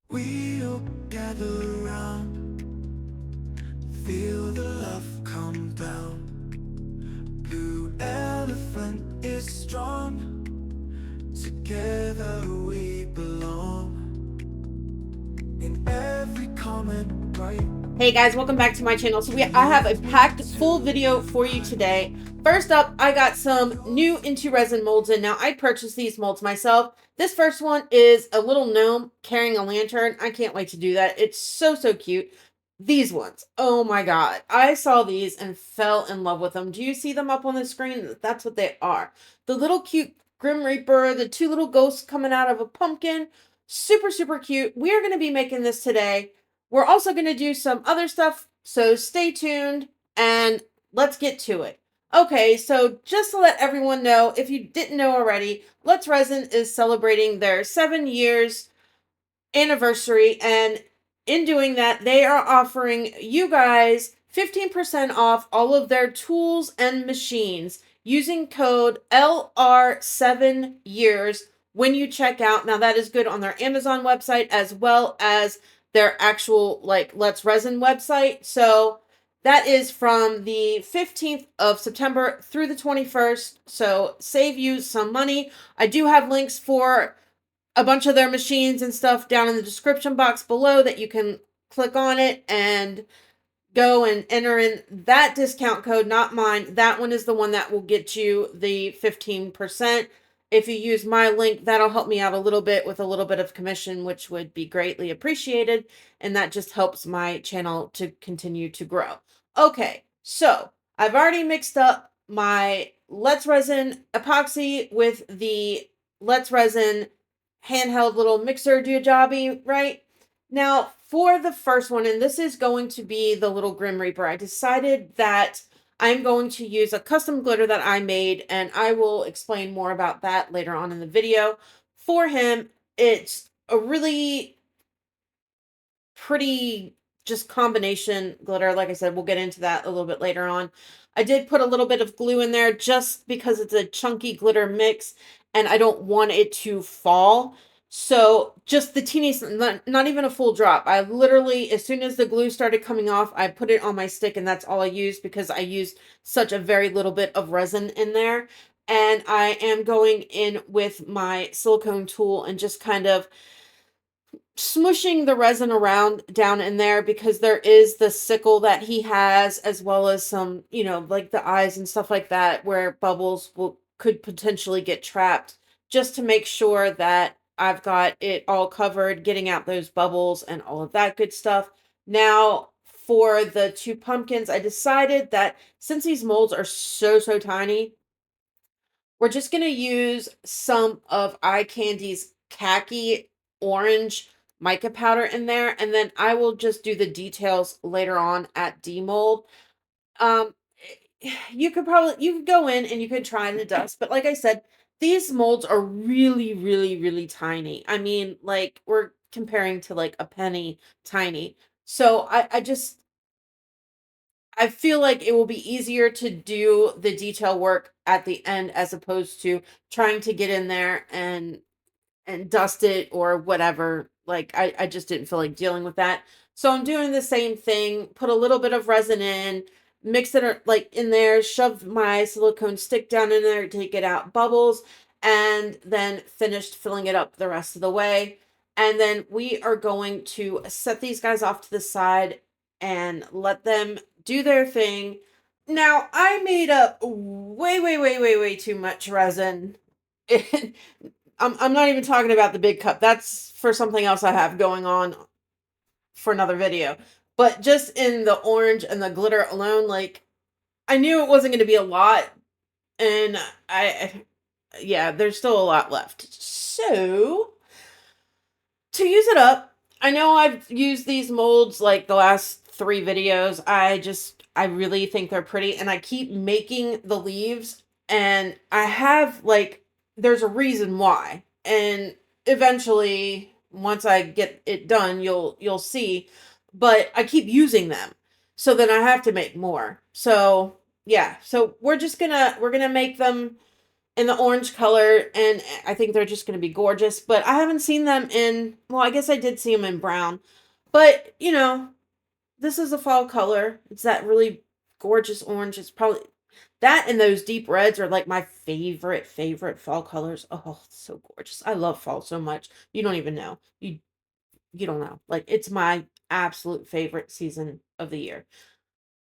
We'll gather around, feel the love come down. Blue elephant is strong, together we belong. In every comment, right? Hey guys, welcome back to my channel. So I have a packed full video for you today. First up, I got some new into resin molds in. Now, I purchased these molds myself. This first one is a little gnome carrying a lantern. I can't wait to do that. It's so cute. These ones, oh my god. I saw these and fell in love with them. Do you see them up on the screen? That's what they are. The little cute Grim Reaper, the two little ghosts coming out of a pumpkin. Super cute. We're going to be making this today. We're also going to do some other stuff, so stay tuned and let's get to it. Okay, so just to let everyone know, if you didn't know already, Let's Resin is celebrating their 7 years anniversary, and in doing that, they are offering you guys 15% off all of their tools and machines using code LR7years when you check out. Now, that is good on their Amazon website as well as their actual Let's Resin website. So that is from the 15th of September through the 21st. So save you some money. I do have links for a bunch of their machines and stuff down in the description box below that you can click on it and go and enter in that discount code, not mine. That one is the one that will get you the 15%. If you use my link, that'll help me out a little bit with a little bit of commission, which would be greatly appreciated. And that just helps my channel to continue to grow. Okay, so I've already mixed up my Let's Resin epoxy with the Let's Resin handheld little mixer do-jobby, right? Now, for the first one, and this is going to be the little Grim Reaper, I decided that I'm going to use a custom glitter that I made, and I will explain more about that later on in the video. For him, it's a really pretty just combination glitter. Like I said, we'll get into that a little bit later on. I did put a little bit of glue in there just because it's a chunky glitter mix and I don't want it to fall. So just the teeniest, not even a full drop. I literally, as soon as the glue started coming off, I put it on my stick and that's all I used because I used such a very little bit of resin in there. And I am going in with my silicone tool and just kind of smushing the resin around down in there because there is the sickle that he has as well as some, like the eyes and stuff like that where bubbles could potentially get trapped, just to make sure that I've got it all covered, getting out those bubbles and all of that good stuff. Now, for the two pumpkins, I decided that since these molds are so tiny, we're just going to use some of Eye Candy's khaki orange mica powder in there, and then I will just do the details later on at demold. Um, you could go in and you could try the dust, but like I said, these molds are really tiny. I mean, like we're comparing to like a penny tiny. So I feel like it will be easier to do the detail work at the end as opposed to trying to get in there and dust it or whatever. Like I just didn't feel like dealing with that. So I'm doing the same thing, put a little bit of resin in, mix it like in there, shove my silicone stick down in there to get out bubbles, and then finished filling it up the rest of the way. And then we are going to set these guys off to the side and let them do their thing. Now, I made up way too much resin. I'm not even talking about the big cup. That's for something else I have going on for another video. But just in the orange and the glitter alone, like, I knew it wasn't going to be a lot. And yeah, there's still a lot left. So, to use it up, I know I've used these molds like the last 3 videos. I really think they're pretty, and I keep making the leaves, and I have there's a reason why, and eventually once I get it done, you'll see, but I keep using them, so then I have to make more. So yeah, so we're gonna make them in the orange color, and I think they're just going to be gorgeous. But I haven't seen them in, well, I guess I did see them in brown. But, you know, this is a fall color. It's that really gorgeous orange. It's probably that, and those deep reds are like my favorite fall colors. Oh, it's so gorgeous. I love fall so much. You don't even know. You don't know. Like, it's my absolute favorite season of the year.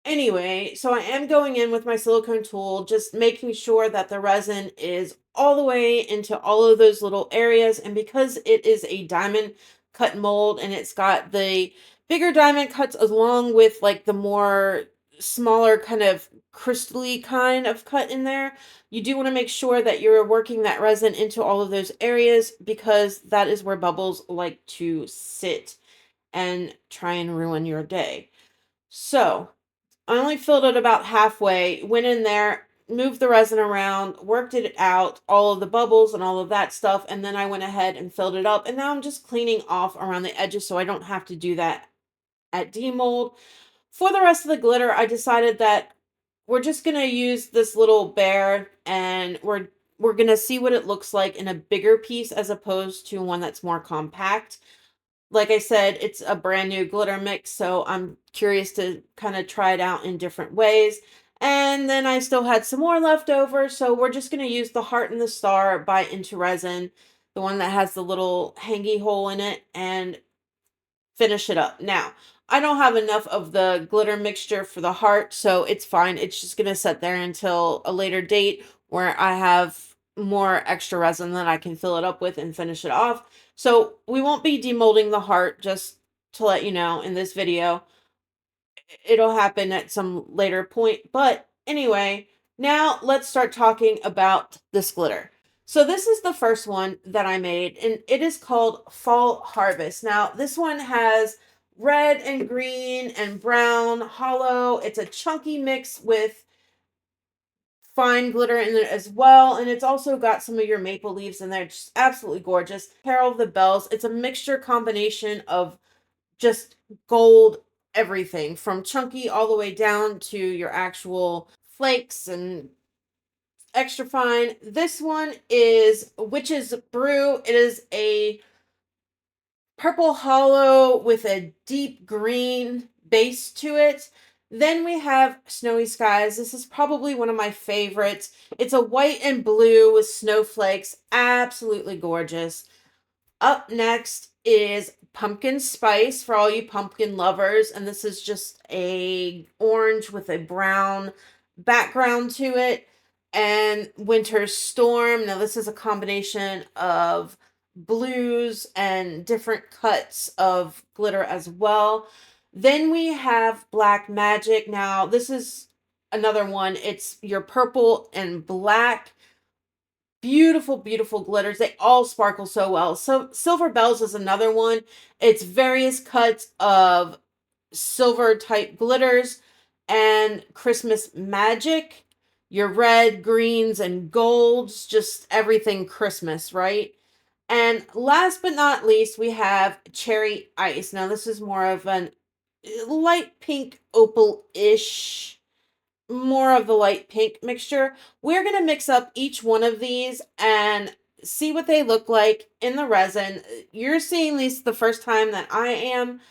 Anyway, so I am going in with my silicone tool, just making sure that the resin is all the way into all of those little areas. And because it is a diamond cut mold and it's got the bigger diamond cuts along with like the more smaller kind of crystally kind of cut in there, you do want to make sure that you're working that resin into all of those areas, because that is where bubbles like to sit and try and ruin your day. So I only filled it about halfway, went in there, moved the resin around, worked it out, all of the bubbles and all of that stuff, and then I went ahead and filled it up. And now I'm just cleaning off around the edges so I don't have to do that at demold. For the rest of the glitter, I decided that we're just going to use this little bear, and we're going to see what it looks like in a bigger piece as opposed to one that's more compact. Like I said, it's a brand new glitter mix, so I'm curious to kind of try it out in different ways. And then I still had some more left over, so we're just going to use the heart and the star by Into Resin, the one that has the little hangy hole in it, and finish it up. Now, I don't have enough of the glitter mixture for the heart, so it's fine. It's just going to sit there until a later date where I have more extra resin that I can fill it up with and finish it off. So we won't be demolding the heart, just to let you know, in this video. It'll happen at some later point. But anyway, now let's start talking about this glitter. So this is the first one that I made, and it is called Fall Harvest. Now, this one has red and green and brown hollow. It's a chunky mix with fine glitter in it as well, and it's also got some of your maple leaves in there. Just absolutely gorgeous. Carol of the Bells. It's a mixture combination of just gold everything, from chunky all the way down to your actual flakes and extra fine. This one is Witch's Brew. It is a purple hollow with a deep green base to it. Then we have Snowy Skies. This is probably one of my favorites. It's a white and blue with snowflakes. Absolutely gorgeous. Up next is Pumpkin Spice for all you pumpkin lovers. And this is just a orange with a brown background to it. And Winter Storm. Now this is a combination of blues and different cuts of glitter as well. Then we have Black Magic. Now this is another one. It's your purple and black. Beautiful, beautiful glitters. They all sparkle so well. So Silver Bells is another one. It's various cuts of silver type glitters. And Christmas Magic, your red, greens, and golds, just everything Christmas, right? And last but not least, we have Cherry Ice. Now this is more of an light pink opal-ish, more of the light pink mixture. We're going to mix up each one of these and see what they look like in the resin. You're seeing these the first time that I am.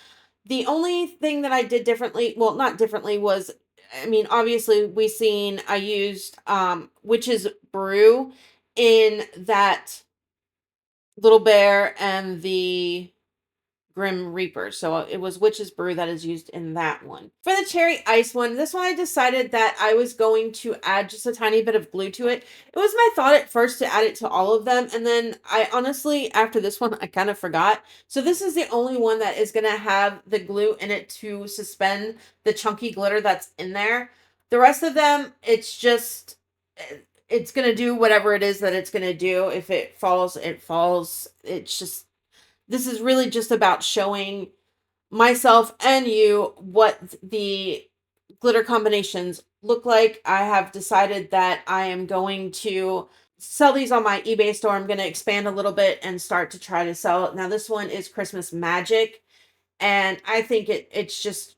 The only thing that I did differently, well, not differently, was, I mean, obviously I used Witch's Brew in that Little Bear and the Grim Reaper. So it was Witch's Brew that is used in that one. For the Cherry Ice one, this one I decided that I was going to add just a tiny bit of glue to it. It was my thought at first to add it to all of them, and then I honestly, after this one, I kind of forgot. So this is the only one that is going to have the glue in it to suspend the chunky glitter that's in there. The rest of them, it's just, it's going to do whatever it is that it's going to do. If it falls, it falls. It's just, this is really just about showing myself and you what the glitter combinations look like. I have decided that I am going to sell these on my eBay store. I'm going to expand a little bit and start to try to sell it. Now this one is Christmas Magic, and I think it's just,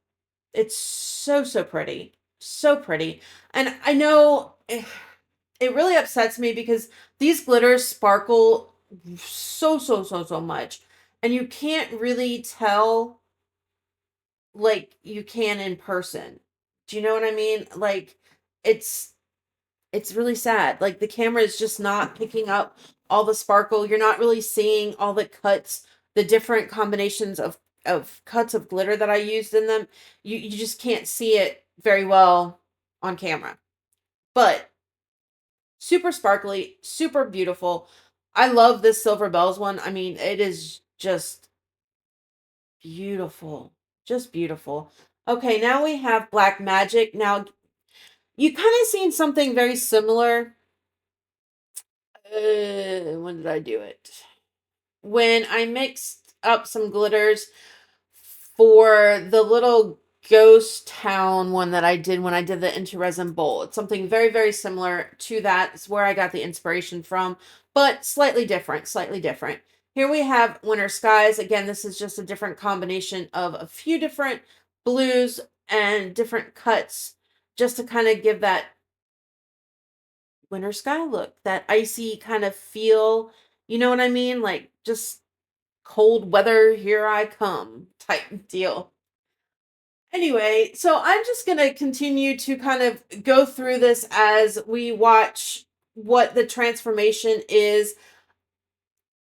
it's so pretty. So pretty. And I know it really upsets me because these glitters sparkle so much. And you can't really tell like you can in person. Do you know what I mean? Like it's it's really sad. Like the camera is just not picking up all the sparkle. You're not really seeing all the cuts, the different combinations of cuts of glitter that I used in them. You just can't see it very well on camera. But super sparkly, super beautiful. I love this Silver Bells one. I mean, it is just beautiful. Just beautiful. Okay, now we have Black Magic. Now, you kind of seen something very similar. When did I do it? When I mixed up some glitters for the little ghost town one that I did when I did the Into Resin bowl. It's something very, very similar to that. It's where I got the inspiration from, but slightly different, slightly different. Here we have Winter Skies. Again, this is just a different combination of a few different blues and different cuts just to kind of give that winter sky look, that icy kind of feel. You know what I mean? Like just cold weather, here I come type deal. Anyway, so I'm just going to continue to kind of go through this as we watch what the transformation is,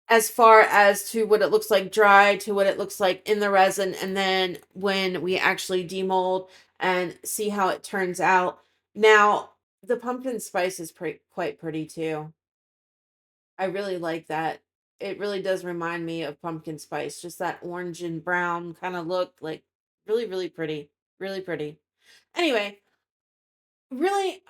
as far as to what it looks like dry to what it looks like in the resin, and then when we actually demold and see how it turns out. Now, the pumpkin spice is quite pretty too. I really like that. It really does remind me of pumpkin spice, just that orange and brown kind of look, like really, really pretty. Really pretty. Anyway, really,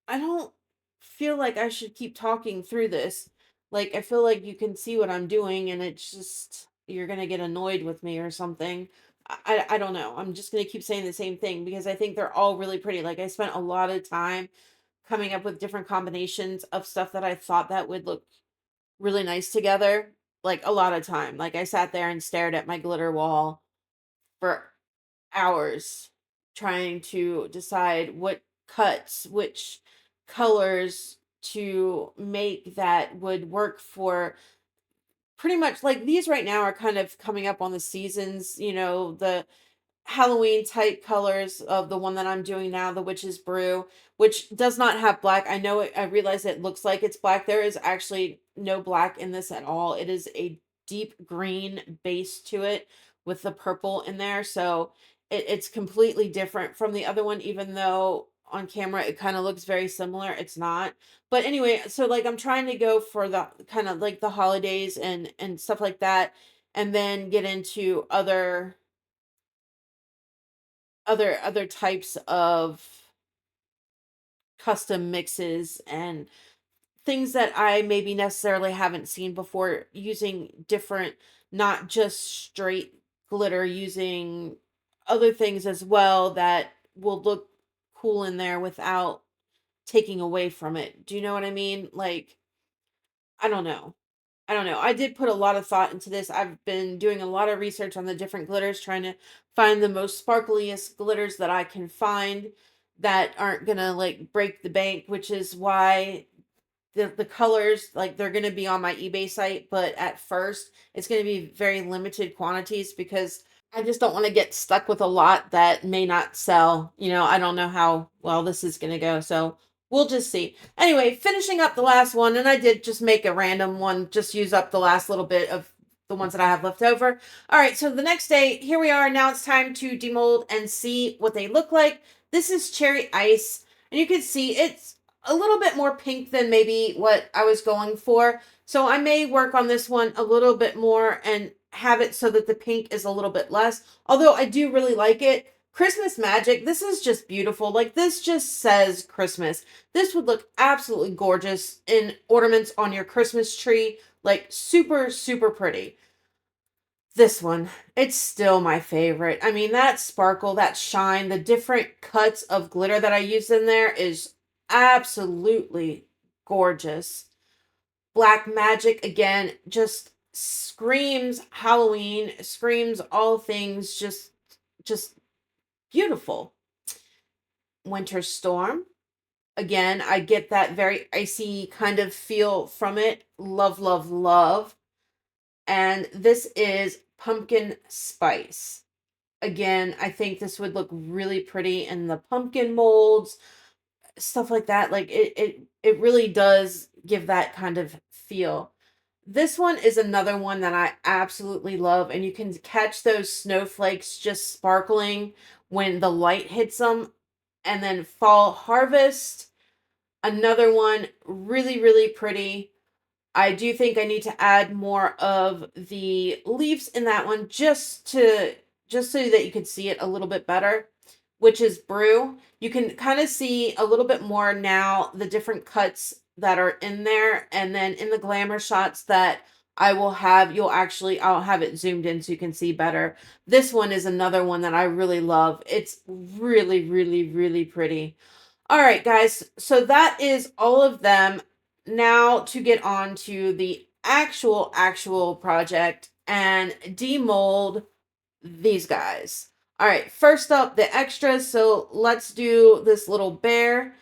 I don't feel like I should keep talking through this. Like, I feel like you can see what I'm doing, and it's just, you're going to get annoyed with me or something. I don't know. I'm just going to keep saying the same thing because I think they're all really pretty. Like, I spent a lot of time coming up with different combinations of stuff that I thought that would look really nice together. Like, a lot of time. Like, I sat there and stared at my glitter wall for hours trying to decide what cuts, which colors to make that would work for pretty much, like, these right now are kind of coming up on the seasons, the Halloween type colors of the one that I'm doing now, the Witch's Brew, which does not have black. I know it, I realize it looks like it's black. There is actually no black in this at all. It is a deep green base to it with the purple in there. So it's completely different from the other one, even though on camera it kind of looks very similar. It's not. But anyway, so like I'm trying to go for the kind of like the holidays and stuff like that, and then get into other types of custom mixes and things that I maybe necessarily haven't seen before, using different, not just straight glitter, using other things as well that will look cool in there without taking away from it. Do you know what I mean? Like, I don't know. I don't know. I did put a lot of thought into this. I've been doing a lot of research on the different glitters, trying to find the most sparkliest glitters that I can find that aren't gonna like break the bank, which is why the colors, like, they're gonna be on my eBay site, but at first it's gonna be very limited quantities because I just don't want to get stuck with a lot that may not sell. I don't know how well this is gonna go, so we'll just see. Anyway, finishing up the last one, and I did just make a random one, just use up the last little bit of the ones that I have left over. All right, so the next day, here we are. Now it's time to demold and see what they look like. This is Cherry Ice, and you can see it's a little bit more pink than maybe what I was going for. So I may work on this one a little bit more and have it so that the pink is a little bit less. Although I do really like it. Christmas Magic, this is just beautiful. Like, this just says Christmas. This would look absolutely gorgeous in ornaments on your Christmas tree. Like, super, super pretty. This one, it's still my favorite. I mean, that sparkle, that shine, the different cuts of glitter that I used in there is absolutely gorgeous. Black Magic, again, just screams Halloween, screams all things just beautiful. Winter Storm, Again, I get that very icy kind of feel from it. Love, love, love. And this is pumpkin spice. Again, I think this would look really pretty in the pumpkin molds, stuff like that. Like it really does give that kind of feel. This one is another one that I absolutely love, and you can catch those snowflakes just sparkling when the light hits them. And then Fall Harvest, another one, really, really pretty. I do think I need to add more of the leaves in that one just so that you can see it a little bit better, which is Brew. You can kind of see a little bit more now the different cuts that are in there, and then in the glamour shots that I will have, I'll have it zoomed in so you can see better. This one is another one that I really love. It's really, really, really pretty. All right, guys. So that is all of them. Now to get on to the actual project and demold these guys. All right, first up, the extras. So let's do this little bear.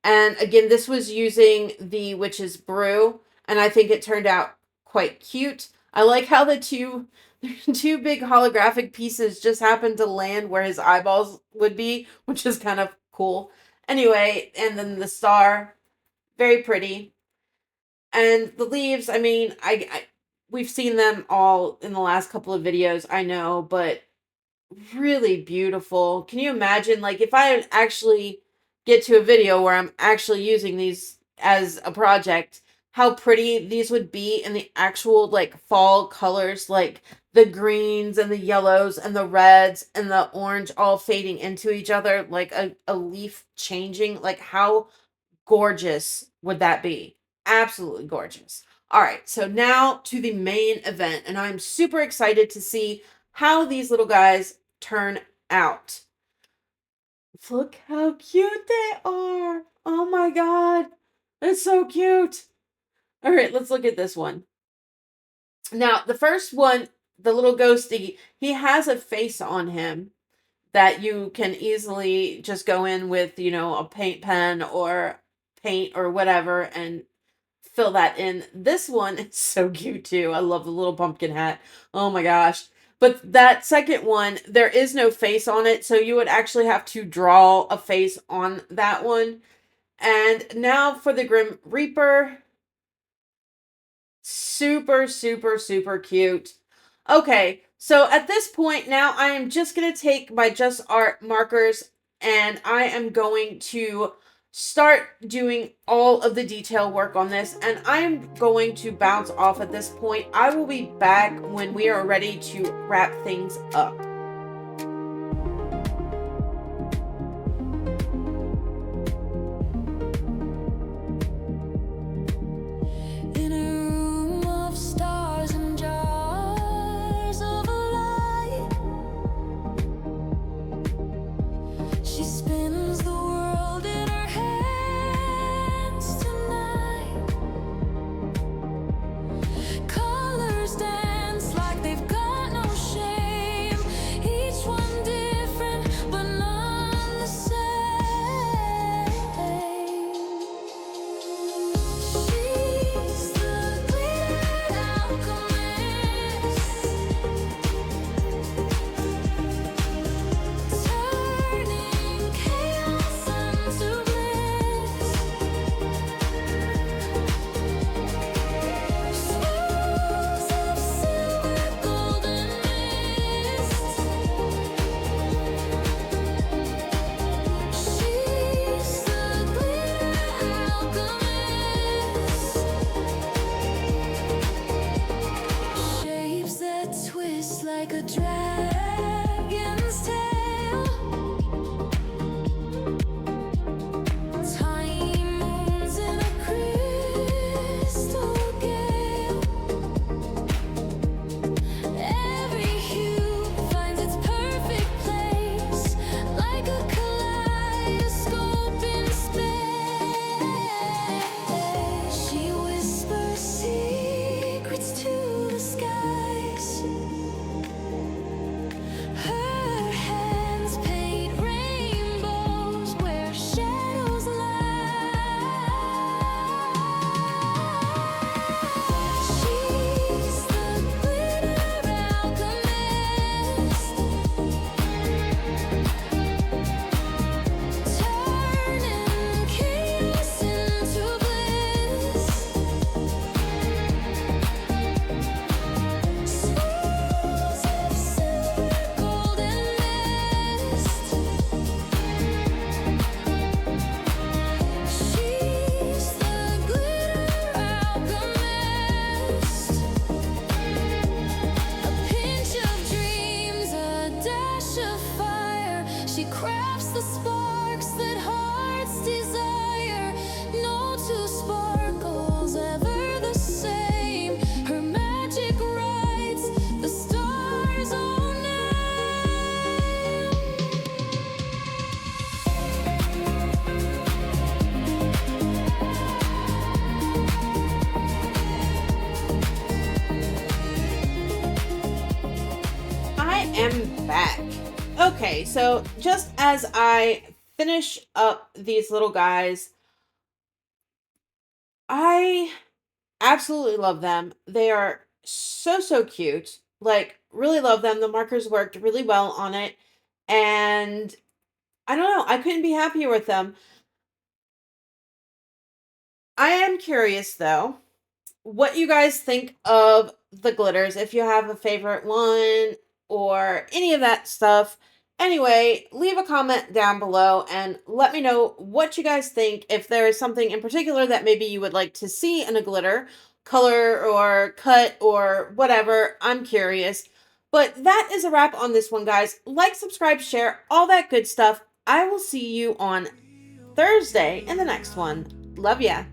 And again, this was using the Witch's Brew, and I think it turned out quite cute. I like how the two big holographic pieces just happened to land where his eyeballs would be, which is kind of cool. Anyway, and then the star, very pretty. And the leaves, I mean, we've seen them all in the last couple of videos, I know, but really beautiful. Can you imagine, like, if I actually get to a video where I'm actually using these as a project, how pretty these would be in the actual, like, fall colors, like the greens and the yellows and the reds and the orange all fading into each other, like a leaf changing. Like, how gorgeous would that be? Absolutely gorgeous. All right, so now to the main event, and I'm super excited to see how these little guys turn out. Look how cute they are. Oh my god. It's so cute. All right, let's look at this one. Now, the first one, the little ghosty, he has a face on him that you can easily just go in with, a paint pen or paint or whatever and fill that in. This one is so cute too. I love the little pumpkin hat. Oh my gosh. But that second one, there is no face on it, so you would actually have to draw a face on that one. And now for the Grim Reaper. Super, super, super cute. Okay, so at this point now, I am just going to take my Just Art markers and I am going to start doing all of the detail work on this, and I am going to bounce off at this point. I will be back when we are ready to wrap things up. am back. Okay, so just as I finish up these little guys, I absolutely love them. They are so, so cute. Like, really love them. The markers worked really well on it. And I don't know, I couldn't be happier with them. I am curious though, what you guys think of the glitters, if you have a favorite one or any of that stuff. Anyway, leave a comment down below and let me know what you guys think. If there is something in particular that maybe you would like to see in a glitter, color or cut or whatever, I'm curious. But that is a wrap on this one, guys. Like, subscribe, share, all that good stuff. I will see you on Thursday in the next one. Love ya.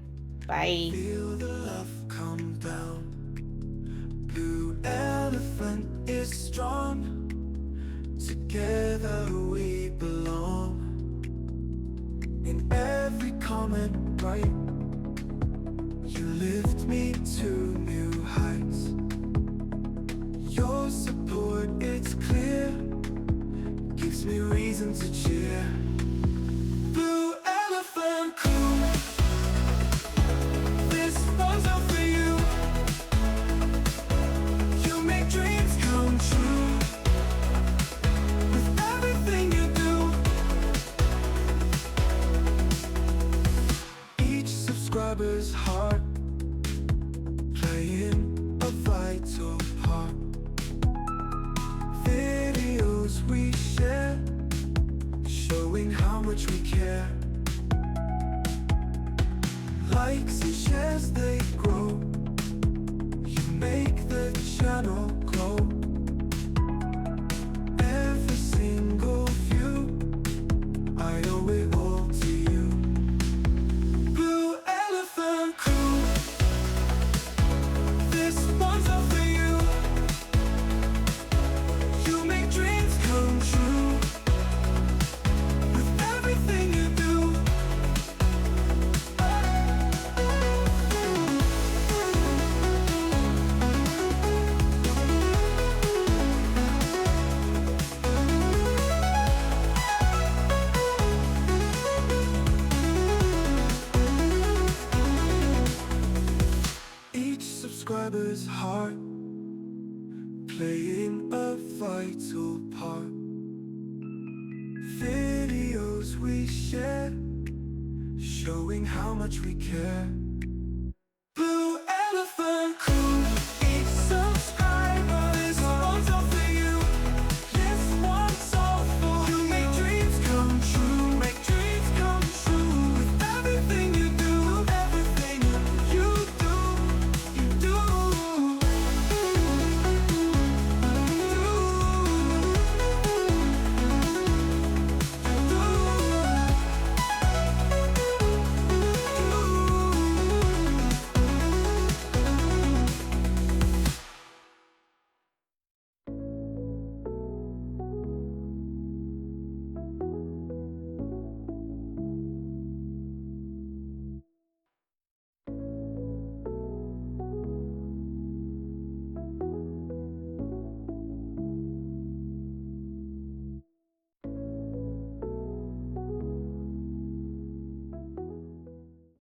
Bye. Feel the love come down. Blue elephant is strong. Together we belong. In every comment right, you lift me to new heights. Your support, it's clear, gives me reason to cheer. Blue elephant crew, this one's all for you. You make dreams come true with everything you do. Each subscriber's heart playing a vital part. Videos we share, showing how much we care. Likes and shares, they grow. You make the channel glow. Every single view, I owe it all to you. Blue elephant crew, this one's all for you. You make dreams come true with everything you do. Each subscriber's heart playing a vital part. Videos we share, showing how much we care.